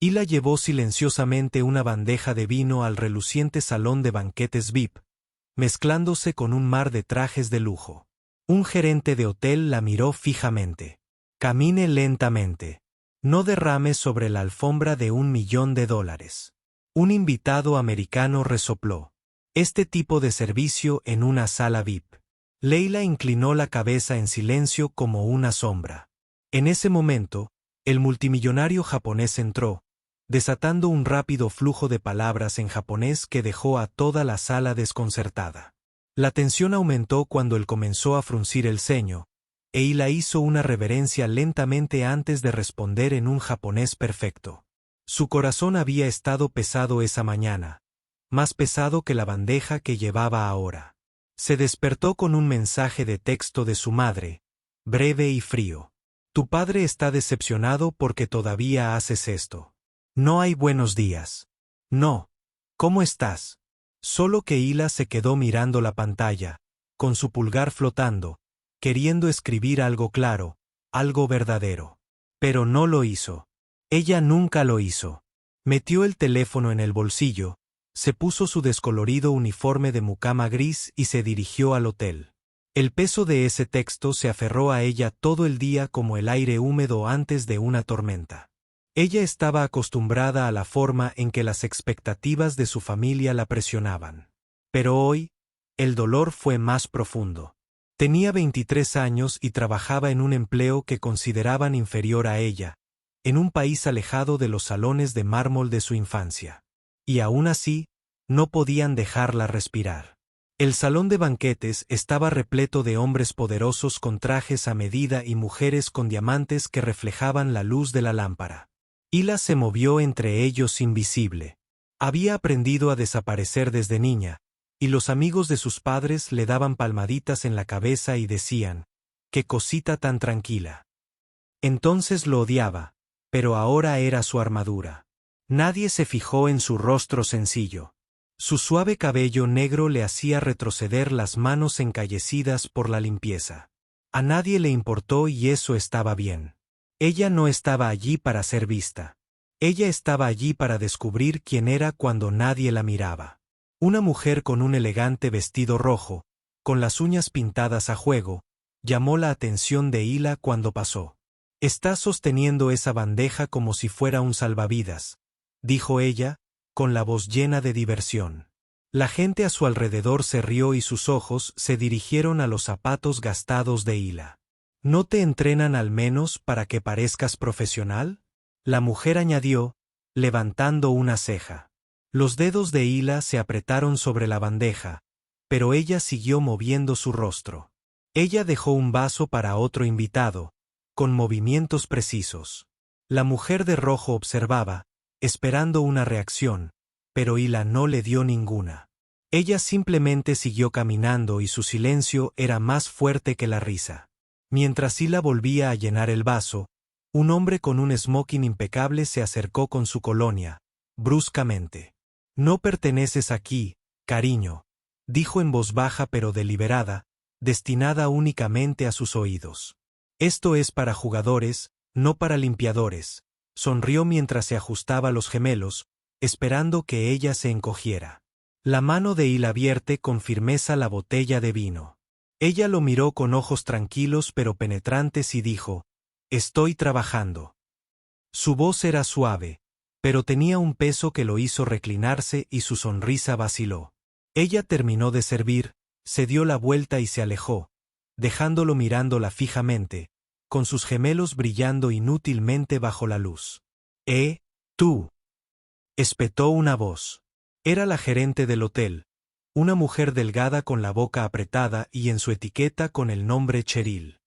Hila llevó silenciosamente una bandeja de vino al reluciente salón de banquetes VIP, mezclándose con un mar de trajes de lujo. Un gerente de hotel la miró fijamente. Camine lentamente. No derrame sobre la alfombra de $1.000.000. Un invitado americano resopló. Este tipo de servicio en una sala VIP. Leila inclinó la cabeza en silencio como una sombra. En ese momento, el multimillonario japonés entró, desatando un rápido flujo de palabras en japonés que dejó a toda la sala desconcertada. La tensión aumentó cuando él comenzó a fruncir el ceño, e Hila hizo una reverencia lentamente antes de responder en un japonés perfecto. Su corazón había estado pesado esa mañana, más pesado que la bandeja que llevaba ahora. Se despertó con un mensaje de texto de su madre, breve y frío. Tu padre está decepcionado porque todavía haces esto. No hay buenos días. No. ¿Cómo estás? Solo que Hila se quedó mirando la pantalla, con su pulgar flotando, queriendo escribir algo claro, algo verdadero. Pero no lo hizo. Ella nunca lo hizo. Metió el teléfono en el bolsillo, se puso su descolorido uniforme de mucama gris y se dirigió al hotel. El peso de ese texto se aferró a ella todo el día como el aire húmedo antes de una tormenta. Ella estaba acostumbrada a la forma en que las expectativas de su familia la presionaban. Pero hoy, el dolor fue más profundo. Tenía 23 años y trabajaba en un empleo que consideraban inferior a ella, en un país alejado de los salones de mármol de su infancia. Y aún así, no podían dejarla respirar. El salón de banquetes estaba repleto de hombres poderosos con trajes a medida y mujeres con diamantes que reflejaban la luz de la lámpara. Hila se movió entre ellos invisible. Había aprendido a desaparecer desde niña, y los amigos de sus padres le daban palmaditas en la cabeza y decían, «¡Qué cosita tan tranquila!». Entonces lo odiaba, pero ahora era su armadura. Nadie se fijó en su rostro sencillo. Su suave cabello negro le hacía retroceder las manos encallecidas por la limpieza. A nadie le importó y eso estaba bien. Ella no estaba allí para ser vista. Ella estaba allí para descubrir quién era cuando nadie la miraba. Una mujer con un elegante vestido rojo, con las uñas pintadas a juego, llamó la atención de Hila cuando pasó. «Está sosteniendo esa bandeja como si fuera un salvavidas», dijo ella, con la voz llena de diversión. La gente a su alrededor se rió y sus ojos se dirigieron a los zapatos gastados de Hila. ¿No te entrenan al menos para que parezcas profesional?, la mujer añadió, levantando una ceja. Los dedos de Hila se apretaron sobre la bandeja, pero ella siguió moviendo su rostro. Ella dejó un vaso para otro invitado, con movimientos precisos. La mujer de rojo observaba, esperando una reacción, pero Hila no le dio ninguna. Ella simplemente siguió caminando y su silencio era más fuerte que la risa. Mientras Hila volvía a llenar el vaso, un hombre con un smoking impecable se acercó con su colonia, bruscamente. «No perteneces aquí, cariño», dijo en voz baja pero deliberada, destinada únicamente a sus oídos. «Esto es para jugadores, no para limpiadores», sonrió mientras se ajustaba los gemelos, esperando que ella se encogiera. La mano de Hila vierte con firmeza la botella de vino. Ella lo miró con ojos tranquilos pero penetrantes y dijo, «Estoy trabajando». Su voz era suave, pero tenía un peso que lo hizo reclinarse y su sonrisa vaciló. Ella terminó de servir, se dio la vuelta y se alejó, dejándolo mirándola fijamente, con sus gemelos brillando inútilmente bajo la luz. Tú», espetó una voz. Era la gerente del hotel. Una mujer delgada con la boca apretada y en su etiqueta con el nombre Cheryl.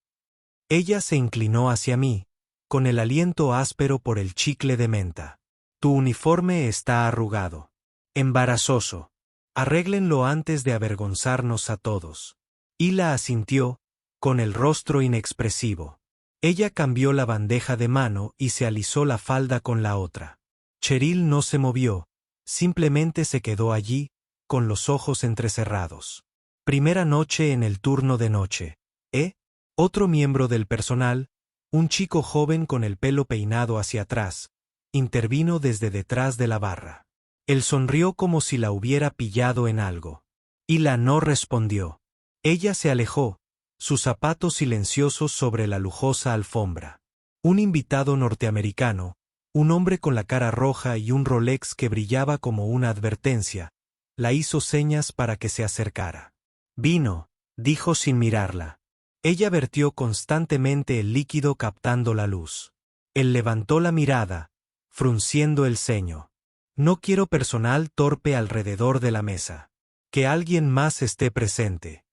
Ella se inclinó hacia mí, con el aliento áspero por el chicle de menta. «Tu uniforme está arrugado. Embarazoso. Arréglenlo antes de avergonzarnos a todos». Hila asintió, con el rostro inexpresivo. Ella cambió la bandeja de mano y se alisó la falda con la otra. Cheryl no se movió, simplemente se quedó allí, con los ojos entrecerrados. Primera noche en el turno de noche. Otro miembro del personal, un chico joven con el pelo peinado hacia atrás, intervino desde detrás de la barra. Él sonrió como si la hubiera pillado en algo. Hila no respondió. Ella se alejó, sus zapatos silenciosos sobre la lujosa alfombra. Un invitado norteamericano, un hombre con la cara roja y un Rolex que brillaba como una advertencia, la hizo señas para que se acercara. Vino, dijo sin mirarla. Ella vertió constantemente el líquido captando la luz. Él levantó la mirada, frunciendo el ceño. No quiero personal torpe alrededor de la mesa. Que alguien más esté presente.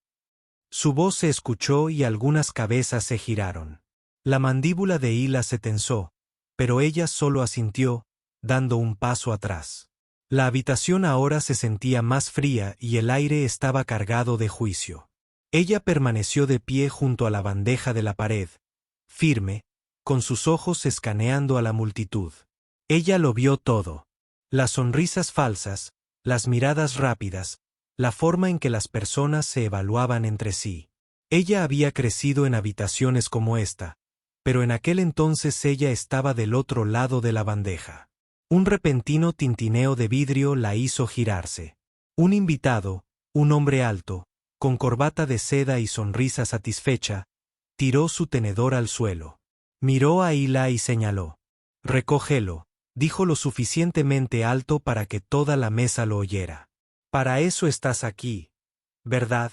Su voz se escuchó y algunas cabezas se giraron. La mandíbula de Hila se tensó, pero ella solo asintió, dando un paso atrás. La habitación ahora se sentía más fría y el aire estaba cargado de juicio. Ella permaneció de pie junto a la bandeja de la pared, firme, con sus ojos escaneando a la multitud. Ella lo vio todo. Las sonrisas falsas, las miradas rápidas, la forma en que las personas se evaluaban entre sí. Ella había crecido en habitaciones como esta, pero en aquel entonces ella estaba del otro lado de la bandeja. Un repentino tintineo de vidrio la hizo girarse. Un invitado, un hombre alto, con corbata de seda y sonrisa satisfecha, tiró su tenedor al suelo. Miró a Hila y señaló. «Recógelo», dijo lo suficientemente alto para que toda la mesa lo oyera. «Para eso estás aquí, ¿verdad?»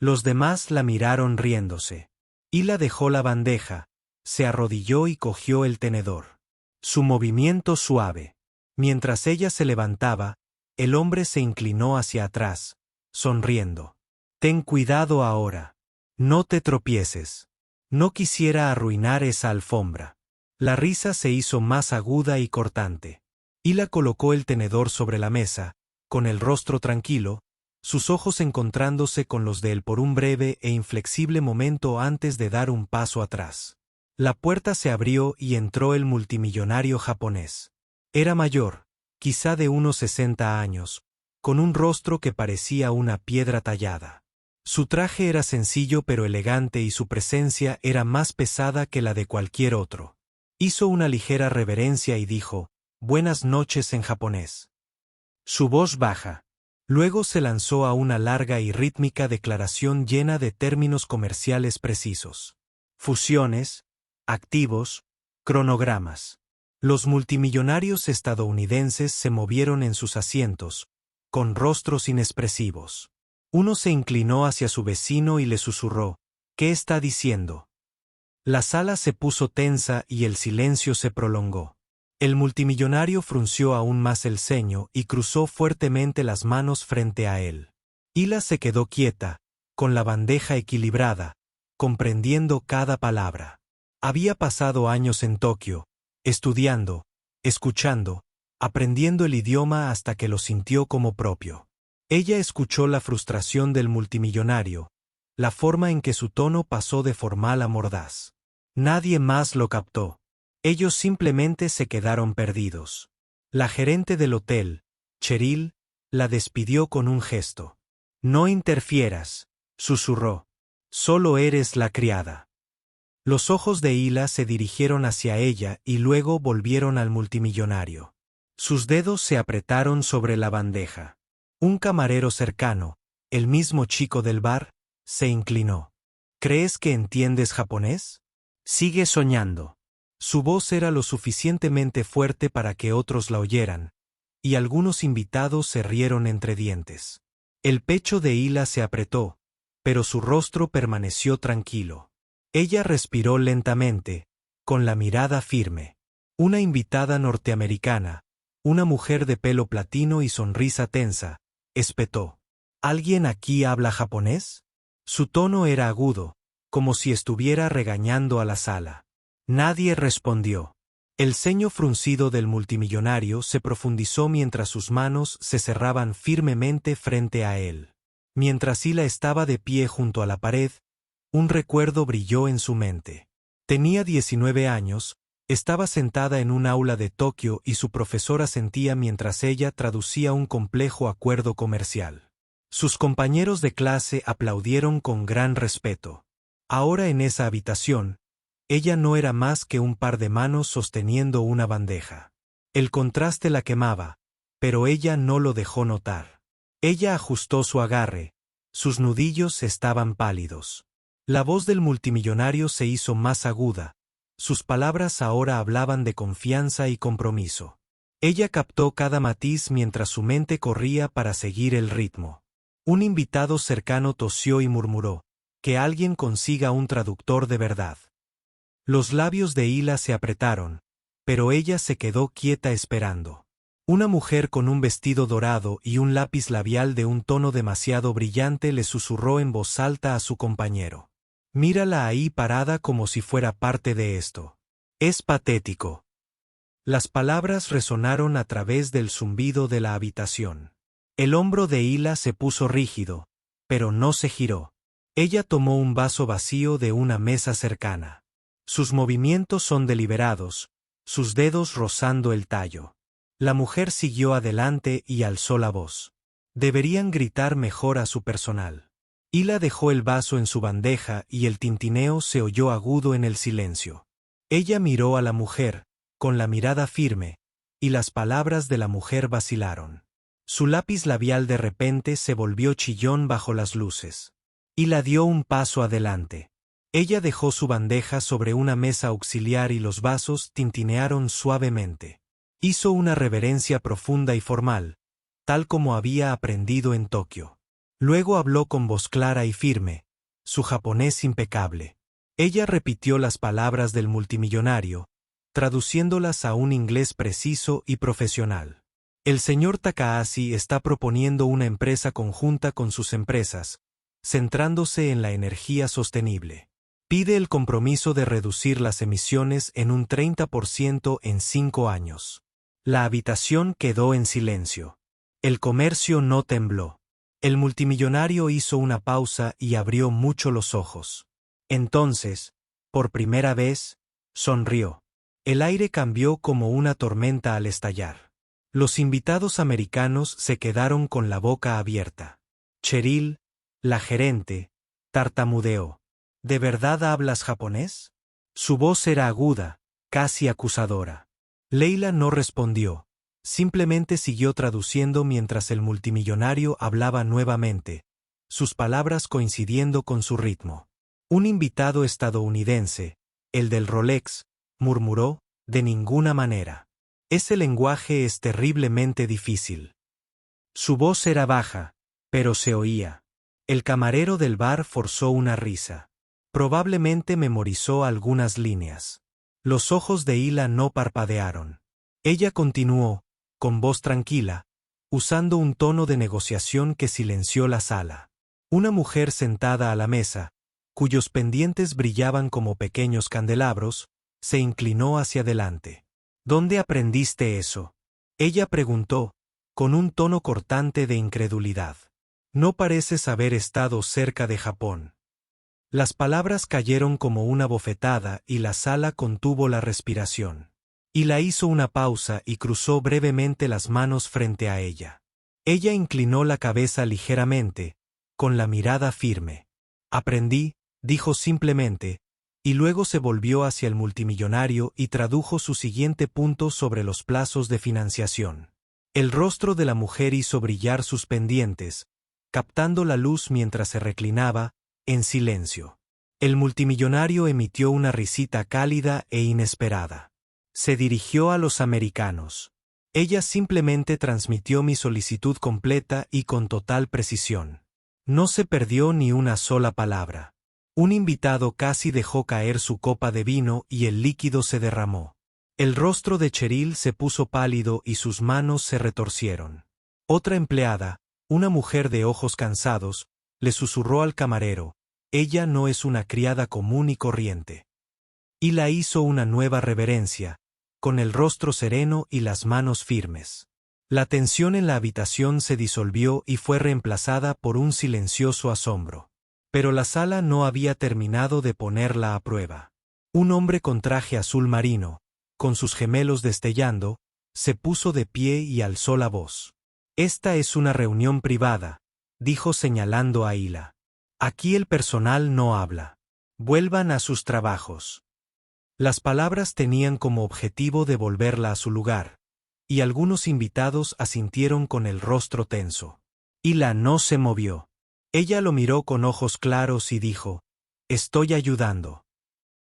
Los demás la miraron riéndose. Hila dejó la bandeja, se arrodilló y cogió el tenedor. Su movimiento suave. Mientras ella se levantaba, el hombre se inclinó hacia atrás, sonriendo. «Ten cuidado ahora. No te tropieces. No quisiera arruinar esa alfombra». La risa se hizo más aguda y cortante. Hila colocó el tenedor sobre la mesa, con el rostro tranquilo, sus ojos encontrándose con los de él por un breve e inflexible momento antes de dar un paso atrás. La puerta se abrió y entró el multimillonario japonés. Era mayor, quizá de unos 60 años, con un rostro que parecía una piedra tallada. Su traje era sencillo pero elegante y su presencia era más pesada que la de cualquier otro. Hizo una ligera reverencia y dijo, «Buenas noches» en japonés. Su voz baja. Luego se lanzó a una larga y rítmica declaración llena de términos comerciales precisos. Fusiones, activos, cronogramas. Los multimillonarios estadounidenses se movieron en sus asientos, con rostros inexpresivos. Uno se inclinó hacia su vecino y le susurró, «¿Qué está diciendo?». La sala se puso tensa y el silencio se prolongó. El multimillonario frunció aún más el ceño y cruzó fuertemente las manos frente a él. Hila se quedó quieta, con la bandeja equilibrada, comprendiendo cada palabra. Había pasado años en Tokio, estudiando, escuchando, aprendiendo el idioma hasta que lo sintió como propio. Ella escuchó la frustración del multimillonario, la forma en que su tono pasó de formal a mordaz. Nadie más lo captó. Ellos simplemente se quedaron perdidos. La gerente del hotel, Cheryl, la despidió con un gesto. «No interfieras», susurró. «Solo eres la criada». Los ojos de Hila se dirigieron hacia ella y luego volvieron al multimillonario. Sus dedos se apretaron sobre la bandeja. Un camarero cercano, el mismo chico del bar, se inclinó. «¿Crees que entiendes japonés? Sigue soñando». Su voz era lo suficientemente fuerte para que otros la oyeran, y algunos invitados se rieron entre dientes. El pecho de Hila se apretó, pero su rostro permaneció tranquilo. Ella respiró lentamente, con la mirada firme. Una invitada norteamericana, una mujer de pelo platino y sonrisa tensa, espetó. «¿Alguien aquí habla japonés?». Su tono era agudo, como si estuviera regañando a la sala. Nadie respondió. El ceño fruncido del multimillonario se profundizó mientras sus manos se cerraban firmemente frente a él. Mientras Hila estaba de pie junto a la pared, un recuerdo brilló en su mente. Tenía 19 años, estaba sentada en un aula de Tokio y su profesora sentía mientras ella traducía un complejo acuerdo comercial. Sus compañeros de clase aplaudieron con gran respeto. Ahora en esa habitación, ella no era más que un par de manos sosteniendo una bandeja. El contraste la quemaba, pero ella no lo dejó notar. Ella ajustó su agarre, sus nudillos estaban pálidos. La voz del multimillonario se hizo más aguda, sus palabras ahora hablaban de confianza y compromiso. Ella captó cada matiz mientras su mente corría para seguir el ritmo. Un invitado cercano tosió y murmuró, que alguien consiga un traductor de verdad. Los labios de Hila se apretaron, pero ella se quedó quieta esperando. Una mujer con un vestido dorado y un lápiz labial de un tono demasiado brillante le susurró en voz alta a su compañero. Mírala ahí parada como si fuera parte de esto. Es patético. Las palabras resonaron a través del zumbido de la habitación. El hombro de Hila se puso rígido, pero no se giró. Ella tomó un vaso vacío de una mesa cercana. Sus movimientos son deliberados, sus dedos rozando el tallo. La mujer siguió adelante y alzó la voz. Deberían gritar mejor a su personal. Hila dejó el vaso en su bandeja y el tintineo se oyó agudo en el silencio. Ella miró a la mujer, con la mirada firme, y las palabras de la mujer vacilaron. Su lápiz labial de repente se volvió chillón bajo las luces. Hila dio un paso adelante. Ella dejó su bandeja sobre una mesa auxiliar y los vasos tintinearon suavemente. Hizo una reverencia profunda y formal, tal como había aprendido en Tokio. Luego habló con voz clara y firme, su japonés impecable. Ella repitió las palabras del multimillonario, traduciéndolas a un inglés preciso y profesional. El señor Takahashi está proponiendo una empresa conjunta con sus empresas, centrándose en la energía sostenible. Pide el compromiso de reducir las emisiones en un 30% en 5 años. La habitación quedó en silencio. El comercio no tembló. El multimillonario hizo una pausa y abrió mucho los ojos. Entonces, por primera vez, sonrió. El aire cambió como una tormenta al estallar. Los invitados americanos se quedaron con la boca abierta. Cheryl, la gerente, tartamudeó. ¿De verdad hablas japonés? Su voz era aguda, casi acusadora. Leila no respondió, simplemente siguió traduciendo mientras el multimillonario hablaba nuevamente, sus palabras coincidiendo con su ritmo. Un invitado estadounidense, el del Rolex, murmuró, de ninguna manera. Ese lenguaje es terriblemente difícil. Su voz era baja, pero se oía. El camarero del bar forzó una risa. Probablemente memorizó algunas líneas. Los ojos de Hila no parpadearon. Ella continuó, con voz tranquila, usando un tono de negociación que silenció la sala. Una mujer sentada a la mesa, cuyos pendientes brillaban como pequeños candelabros, se inclinó hacia adelante. ¿Dónde aprendiste eso? Ella preguntó, con un tono cortante de incredulidad. No pareces haber estado cerca de Japón. Las palabras cayeron como una bofetada y la sala contuvo la respiración. Hila hizo una pausa y cruzó brevemente las manos frente a ella. Ella inclinó la cabeza ligeramente, con la mirada firme. Aprendí, dijo simplemente, y luego se volvió hacia el multimillonario y tradujo su siguiente punto sobre los plazos de financiación. El rostro de la mujer hizo brillar sus pendientes, captando la luz mientras se reclinaba, en silencio. El multimillonario emitió una risita cálida e inesperada. Se dirigió a los americanos. Ella simplemente transmitió mi solicitud completa y con total precisión. No se perdió ni una sola palabra. Un invitado casi dejó caer su copa de vino y el líquido se derramó. El rostro de Cheryl se puso pálido y sus manos se retorcieron. Otra empleada, una mujer de ojos cansados, le susurró al camarero, ella no es una criada común y corriente. Hila hizo una nueva reverencia, con el rostro sereno y las manos firmes. La tensión en la habitación se disolvió y fue reemplazada por un silencioso asombro. Pero la sala no había terminado de ponerla a prueba. Un hombre con traje azul marino, con sus gemelos destellando, se puso de pie y alzó la voz. Esta es una reunión privada, dijo señalando a Hila. Aquí el personal no habla. Vuelvan a sus trabajos. Las palabras tenían como objetivo devolverla a su lugar, y algunos invitados asintieron con el rostro tenso. Hila no se movió. Ella lo miró con ojos claros y dijo: «Estoy ayudando».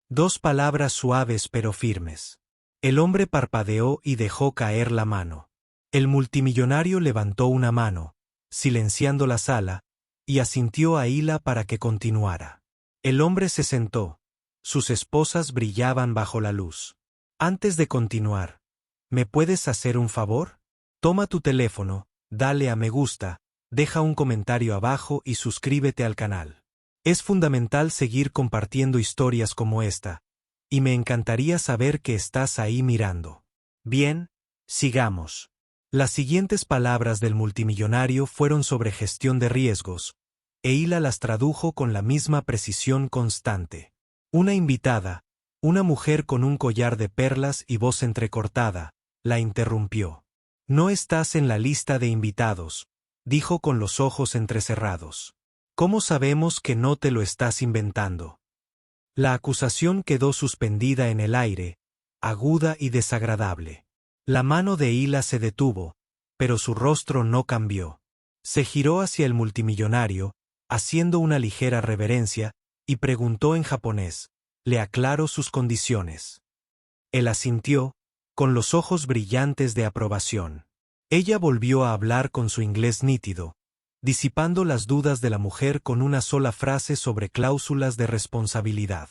2 palabras suaves pero firmes. El hombre parpadeó y dejó caer la mano. El multimillonario levantó una mano, silenciando la sala, y asintió a Hila para que continuara. El hombre se sentó. Sus esposas brillaban bajo la luz. «Antes de continuar, ¿me puedes hacer un favor? Toma tu teléfono, dale a me gusta, deja un comentario abajo y suscríbete al canal. Es fundamental seguir compartiendo historias como esta, y me encantaría saber que estás ahí mirando». Bien, sigamos. Las siguientes palabras del multimillonario fueron sobre gestión de riesgos, e Hila las tradujo con la misma precisión constante. Una invitada, una mujer con un collar de perlas y voz entrecortada, la interrumpió. «No estás en la lista de invitados», dijo con los ojos entrecerrados. «¿Cómo sabemos que no te lo estás inventando?». La acusación quedó suspendida en el aire, aguda y desagradable. La mano de Hila se detuvo, pero su rostro no cambió. Se giró hacia el multimillonario, haciendo una ligera reverencia, y preguntó en japonés: «¿Le aclaro sus condiciones?». Él asintió, con los ojos brillantes de aprobación. Ella volvió a hablar con su inglés nítido, disipando las dudas de la mujer con una sola frase sobre cláusulas de responsabilidad.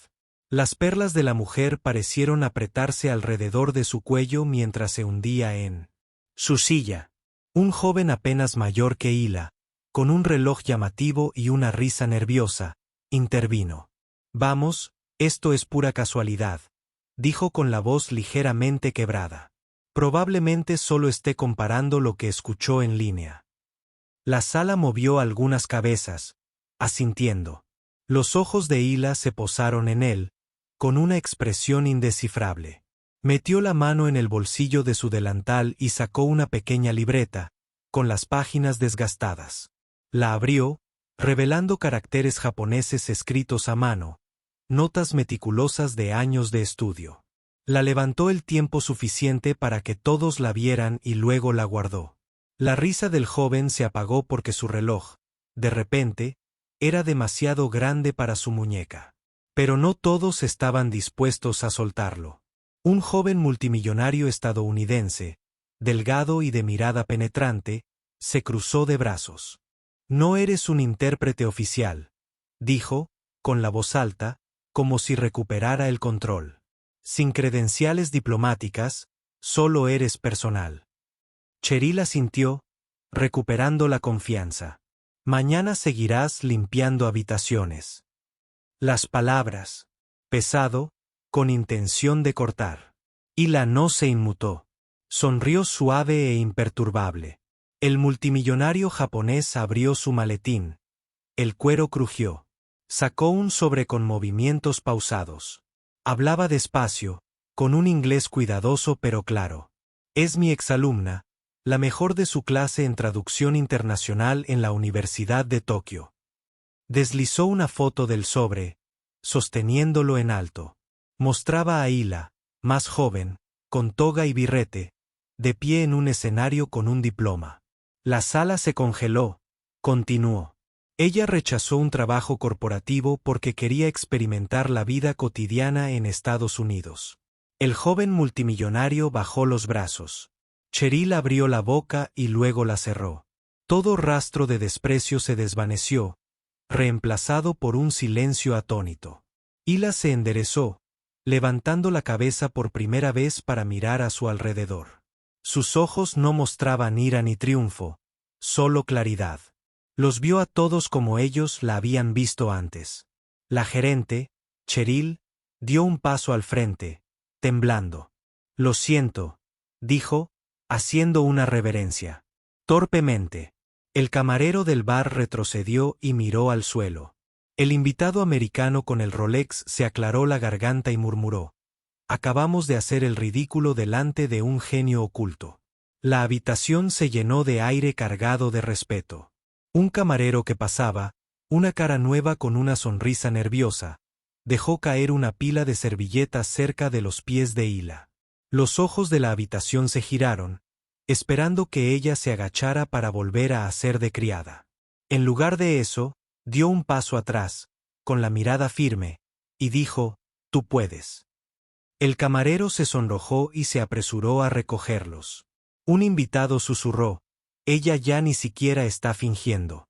Las perlas de la mujer parecieron apretarse alrededor de su cuello mientras se hundía en su silla. Un joven apenas mayor que Hila, con un reloj llamativo y una risa nerviosa, intervino. «Vamos, esto es pura casualidad», dijo con la voz ligeramente quebrada. «Probablemente solo esté comparando lo que escuchó en línea». La sala movió algunas cabezas, asintiendo. Los ojos de Hila se posaron en él, con una expresión indescifrable. Metió la mano en el bolsillo de su delantal y sacó una pequeña libreta, con las páginas desgastadas. La abrió, revelando caracteres japoneses escritos a mano, notas meticulosas de años de estudio. La levantó el tiempo suficiente para que todos la vieran y luego la guardó. La risa del joven se apagó porque su reloj, de repente, era demasiado grande para su muñeca. Pero no todos estaban dispuestos a soltarlo. Un joven multimillonario estadounidense, delgado y de mirada penetrante, se cruzó de brazos. «No eres un intérprete oficial», dijo, con la voz alta, como si recuperara el control. «Sin credenciales diplomáticas, solo eres personal». Cheryl asintió, recuperando la confianza. «Mañana seguirás limpiando habitaciones». Las palabras, pesado, con intención de cortar. Hila no se inmutó. Sonrió suave e imperturbable. El multimillonario japonés abrió su maletín. El cuero crujió. Sacó un sobre con movimientos pausados. Hablaba despacio, con un inglés cuidadoso pero claro. «Es mi exalumna, la mejor de su clase en traducción internacional en la Universidad de Tokio». Deslizó una foto del sobre, sosteniéndolo en alto. Mostraba a Hila, más joven, con toga y birrete, de pie en un escenario con un diploma. La sala se congeló. Continuó. Ella rechazó un trabajo corporativo porque quería experimentar la vida cotidiana en Estados Unidos. El joven multimillonario bajó los brazos. Cheryl abrió la boca y luego la cerró. Todo rastro de desprecio se desvaneció, reemplazado por un silencio atónito. Hila se enderezó, levantando la cabeza por primera vez para mirar a su alrededor. Sus ojos no mostraban ira ni triunfo, solo claridad. Los vio a todos como ellos la habían visto antes. La gerente, Cheryl, dio un paso al frente, temblando. «Lo siento», dijo, haciendo una reverencia. Torpemente. El camarero del bar retrocedió y miró al suelo. El invitado americano con el Rolex se aclaró la garganta y murmuró: «Acabamos de hacer el ridículo delante de un genio oculto». La habitación se llenó de aire cargado de respeto. Un camarero que pasaba, una cara nueva con una sonrisa nerviosa, dejó caer una pila de servilletas cerca de los pies de Hila. Los ojos de la habitación se giraron, esperando que ella se agachara para volver a hacer de criada. En lugar de eso, dio un paso atrás, con la mirada firme, y dijo: «Tú puedes». El camarero se sonrojó y se apresuró a recogerlos. Un invitado susurró: «Ella ya ni siquiera está fingiendo».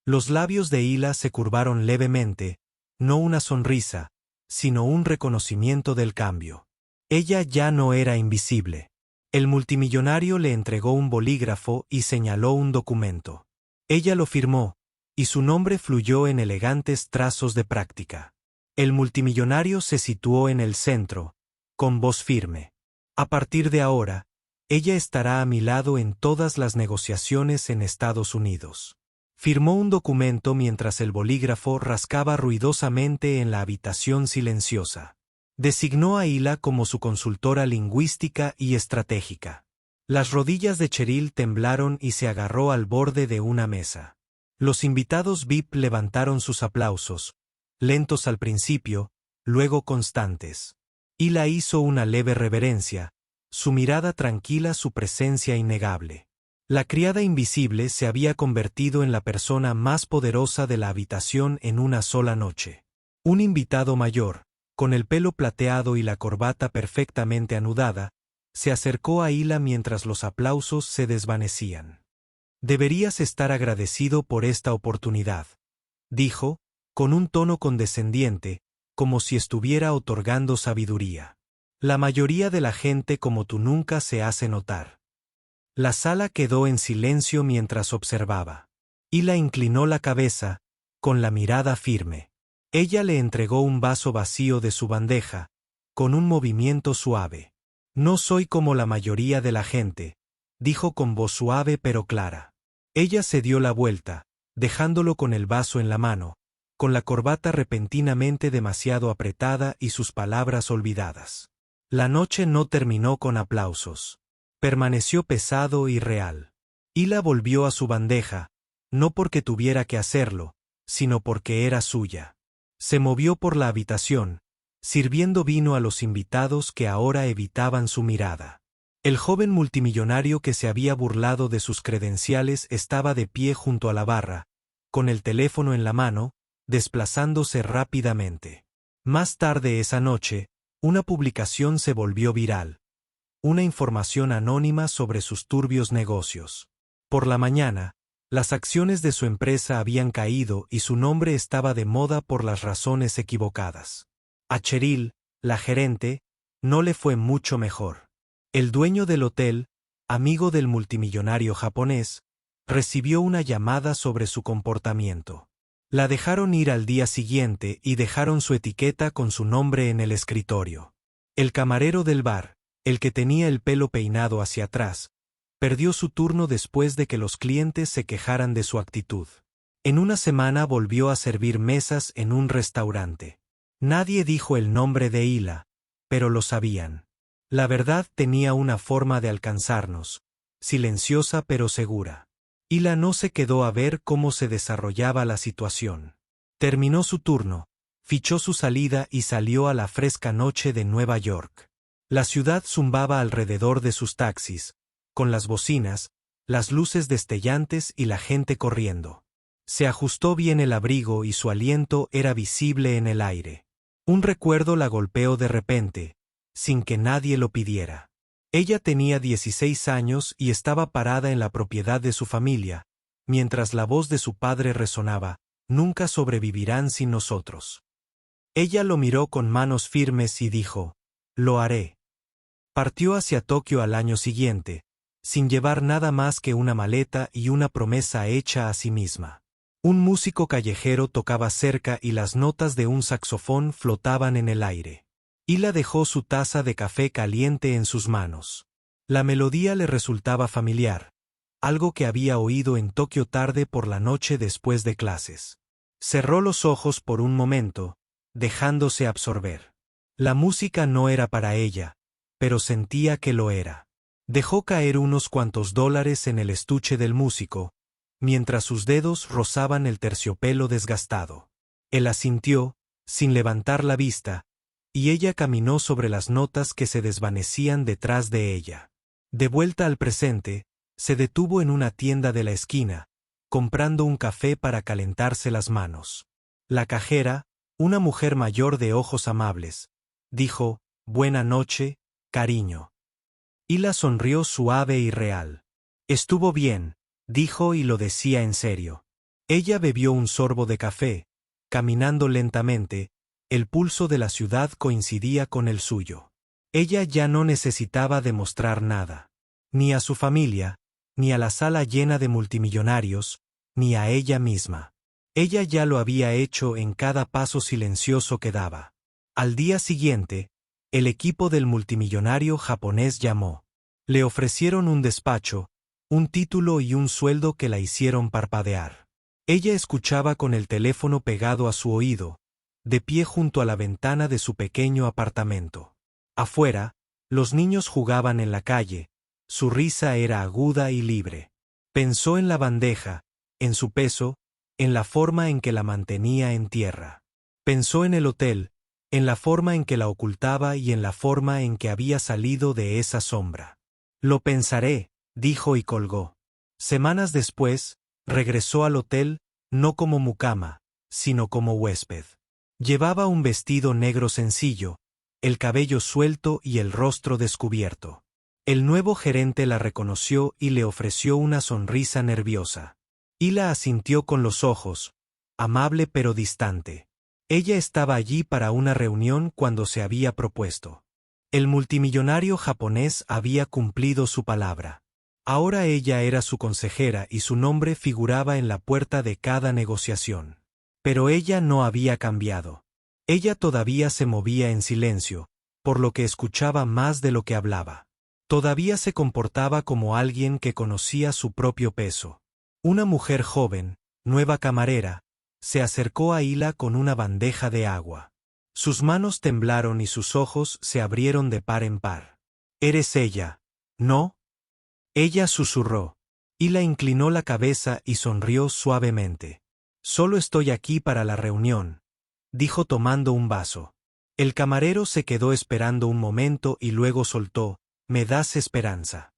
Los labios de Hila se curvaron levemente, no una sonrisa, sino un reconocimiento del cambio. Ella ya no era invisible. El multimillonario le entregó un bolígrafo y señaló un documento. Ella lo firmó, y su nombre fluyó en elegantes trazos de práctica. El multimillonario se situó en el centro, con voz firme. «A partir de ahora, ella estará a mi lado en todas las negociaciones en Estados Unidos». Firmó un documento mientras el bolígrafo rascaba ruidosamente en la habitación silenciosa. Designó a Hila como su consultora lingüística y estratégica. Las rodillas de Cheryl temblaron y se agarró al borde de una mesa. Los invitados VIP levantaron sus aplausos, lentos al principio, luego constantes. Hila hizo una leve reverencia, su mirada tranquila, su presencia innegable. La criada invisible se había convertido en la persona más poderosa de la habitación en una sola noche. Un invitado mayor, con el pelo plateado y la corbata perfectamente anudada, se acercó a Hila mientras los aplausos se desvanecían. «Deberías estar agradecido por esta oportunidad», dijo, con un tono condescendiente, como si estuviera otorgando sabiduría. «La mayoría de la gente como tú nunca se hace notar». La sala quedó en silencio mientras observaba. Hila inclinó la cabeza, con la mirada firme. Ella le entregó un vaso vacío de su bandeja, con un movimiento suave. «No soy como la mayoría de la gente», dijo con voz suave pero clara. Ella se dio la vuelta, dejándolo con el vaso en la mano, con la corbata repentinamente demasiado apretada y sus palabras olvidadas. La noche no terminó con aplausos. Permaneció pesado y real. Hila volvió a su bandeja, no porque tuviera que hacerlo, sino porque era suya. Se movió por la habitación, sirviendo vino a los invitados que ahora evitaban su mirada. El joven multimillonario que se había burlado de sus credenciales estaba de pie junto a la barra, con el teléfono en la mano, desplazándose rápidamente. Más tarde esa noche, una publicación se volvió viral. Una información anónima sobre sus turbios negocios. Por la mañana, las acciones de su empresa habían caído y su nombre estaba de moda por las razones equivocadas. A Cheryl, la gerente, no le fue mucho mejor. El dueño del hotel, amigo del multimillonario japonés, recibió una llamada sobre su comportamiento. La dejaron ir al día siguiente y dejaron su etiqueta con su nombre en el escritorio. El camarero del bar, el que tenía el pelo peinado hacia atrás, perdió su turno después de que los clientes se quejaran de su actitud. En una semana volvió a servir mesas en un restaurante. Nadie dijo el nombre de Hila, pero lo sabían. La verdad tenía una forma de alcanzarnos, silenciosa pero segura. Hila no se quedó a ver cómo se desarrollaba la situación. Terminó su turno, fichó su salida y salió a la fresca noche de Nueva York. La ciudad zumbaba alrededor de sus taxis, con las bocinas, las luces destellantes y la gente corriendo. Se ajustó bien el abrigo y su aliento era visible en el aire. Un recuerdo la golpeó de repente, sin que nadie lo pidiera. Ella tenía 16 años y estaba parada en la propiedad de su familia, mientras la voz de su padre resonaba: «Nunca sobrevivirán sin nosotros». Ella lo miró con manos firmes y dijo: «Lo haré». Partió hacia Tokio al año siguiente, sin llevar nada más que una maleta y una promesa hecha a sí misma. Un músico callejero tocaba cerca y las notas de un saxofón flotaban en el aire. Hila dejó su taza de café caliente en sus manos. La melodía le resultaba familiar, algo que había oído en Tokio tarde por la noche después de clases. Cerró los ojos por un momento, dejándose absorber. La música no era para ella, pero sentía que lo era. Dejó caer unos cuantos dólares en el estuche del músico, mientras sus dedos rozaban el terciopelo desgastado. Él asintió, sin levantar la vista, y ella caminó sobre las notas que se desvanecían detrás de ella. De vuelta al presente, se detuvo en una tienda de la esquina, comprando un café para calentarse las manos. La cajera, una mujer mayor de ojos amables, dijo: «Buena noche, cariño». Hila sonrió suave y real. «Estuvo bien», dijo, y lo decía en serio. Ella bebió un sorbo de café. Caminando lentamente, el pulso de la ciudad coincidía con el suyo. Ella ya no necesitaba demostrar nada. Ni a su familia, ni a la sala llena de multimillonarios, ni a ella misma. Ella ya lo había hecho en cada paso silencioso que daba. Al día siguiente, el equipo del multimillonario japonés llamó. Le ofrecieron un despacho, un título y un sueldo que la hicieron parpadear. Ella escuchaba con el teléfono pegado a su oído, de pie junto a la ventana de su pequeño apartamento. Afuera, los niños jugaban en la calle, su risa era aguda y libre. Pensó en la bandeja, en su peso, en la forma en que la mantenía en tierra. Pensó en el hotel, en la forma en que la ocultaba y en la forma en que había salido de esa sombra. «Lo pensaré», dijo y colgó. Semanas después, regresó al hotel, no como mucama, sino como huésped. Llevaba un vestido negro sencillo, el cabello suelto y el rostro descubierto. El nuevo gerente la reconoció y le ofreció una sonrisa nerviosa. Hila asintió con los ojos, amable pero distante. Ella estaba allí para una reunión cuando se había propuesto. El multimillonario japonés había cumplido su palabra. Ahora ella era su consejera y su nombre figuraba en la puerta de cada negociación. Pero ella no había cambiado. Ella todavía se movía en silencio, por lo que escuchaba más de lo que hablaba. Todavía se comportaba como alguien que conocía su propio peso. Una mujer joven, nueva camarera, se acercó a Hila con una bandeja de agua. Sus manos temblaron y sus ojos se abrieron de par en par. «¿Eres ella, no?». Ella susurró. Hila inclinó la cabeza y sonrió suavemente. «Solo estoy aquí para la reunión», dijo tomando un vaso. El camarero se quedó esperando un momento y luego soltó: «Me das esperanza».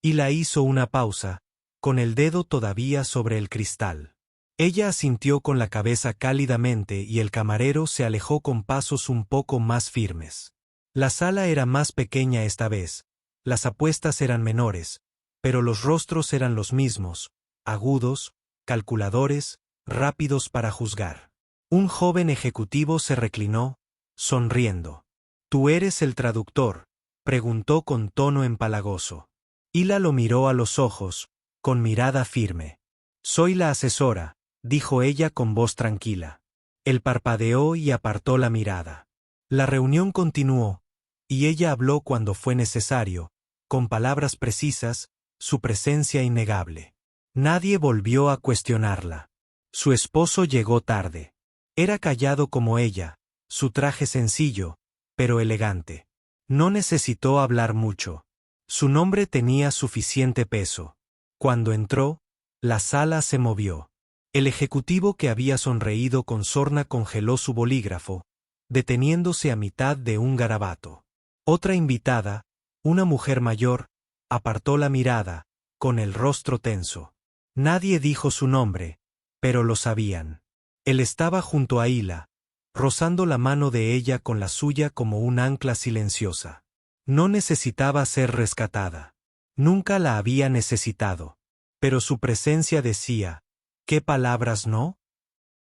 Hila hizo una pausa, con el dedo todavía sobre el cristal. Ella asintió con la cabeza cálidamente y el camarero se alejó con pasos un poco más firmes. La sala era más pequeña esta vez, las apuestas eran menores, pero los rostros eran los mismos, agudos, calculadores, rápidos para juzgar. Un joven ejecutivo se reclinó, sonriendo. «¿Tú eres el traductor?», preguntó con tono empalagoso. Hila lo miró a los ojos, con mirada firme. «Soy la asesora», dijo ella con voz tranquila. Él parpadeó y apartó la mirada. La reunión continuó, y ella habló cuando fue necesario, con palabras precisas, su presencia innegable. Nadie volvió a cuestionarla. Su esposo llegó tarde. Era callado como ella, su traje sencillo, pero elegante. No necesitó hablar mucho. Su nombre tenía suficiente peso. Cuando entró, la sala se movió. El ejecutivo que había sonreído con sorna congeló su bolígrafo, deteniéndose a mitad de un garabato. Otra invitada, una mujer mayor, apartó la mirada, con el rostro tenso. Nadie dijo su nombre, pero lo sabían. Él estaba junto a Hila, rozando la mano de ella con la suya como un ancla silenciosa. No necesitaba ser rescatada. Nunca la había necesitado. Pero su presencia decía: ¿qué palabras no?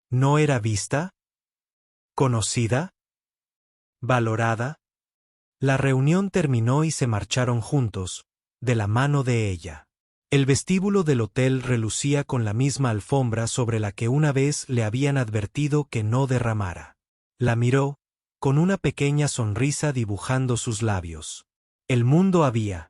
¿No era vista? ¿Conocida? ¿Valorada? La reunión terminó y se marcharon juntos, de la mano de ella. El vestíbulo del hotel relucía con la misma alfombra sobre la que una vez le habían advertido que no derramara. La miró, con una pequeña sonrisa dibujando sus labios. El mundo había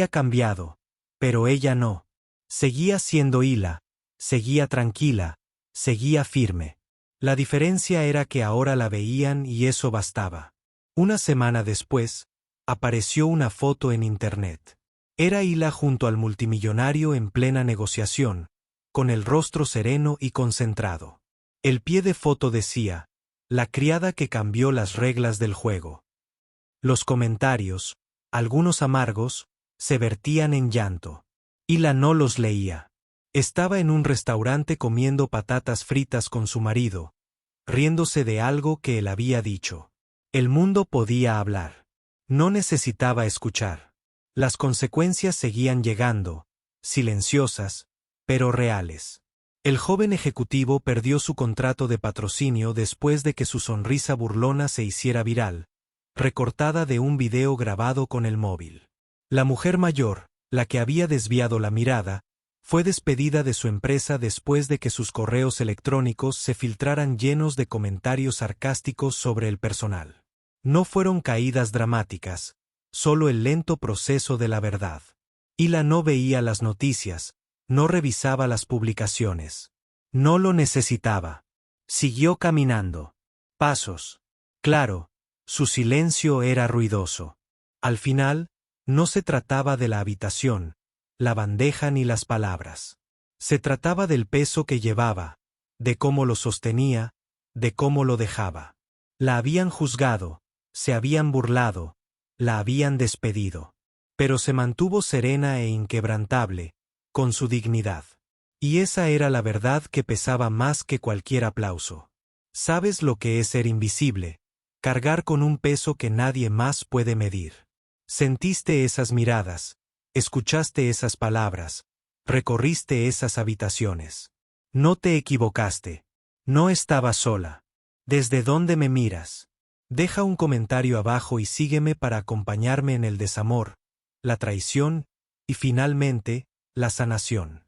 cambiado, pero ella no. Seguía siendo Hila, seguía tranquila, seguía firme. La diferencia era que ahora la veían y eso bastaba. Una semana después, apareció una foto en internet. Era Hila junto al multimillonario en plena negociación, con el rostro sereno y concentrado. El pie de foto decía: «La criada que cambió las reglas del juego». Los comentarios, algunos amargos, Se vertían en llanto. Hila no los leía. Estaba en un restaurante comiendo patatas fritas con su marido, riéndose de algo que él había dicho. El mundo podía hablar. No necesitaba escuchar. Las consecuencias seguían llegando, silenciosas, pero reales. El joven ejecutivo perdió su contrato de patrocinio después de que su sonrisa burlona se hiciera viral, recortada de un video grabado con el móvil. La mujer mayor, la que había desviado la mirada, fue despedida de su empresa después de que sus correos electrónicos se filtraran llenos de comentarios sarcásticos sobre el personal. No fueron caídas dramáticas, solo el lento proceso de la verdad. Hila no veía las noticias, no revisaba las publicaciones. No lo necesitaba. Siguió caminando. Pasos. Claro, su silencio era ruidoso. Al final, no se trataba de la habitación, la bandeja ni las palabras. Se trataba del peso que llevaba, de cómo lo sostenía, de cómo lo dejaba. La habían juzgado, se habían burlado, la habían despedido. Pero se mantuvo serena e inquebrantable, con su dignidad. Y esa era la verdad que pesaba más que cualquier aplauso. ¿Sabes lo que es ser invisible? Cargar con un peso que nadie más puede medir. Sentiste esas miradas, escuchaste esas palabras, recorriste esas habitaciones. No te equivocaste. No estabas sola. ¿Desde dónde me miras? Deja un comentario abajo y sígueme para acompañarme en el desamor, la traición y finalmente, la sanación.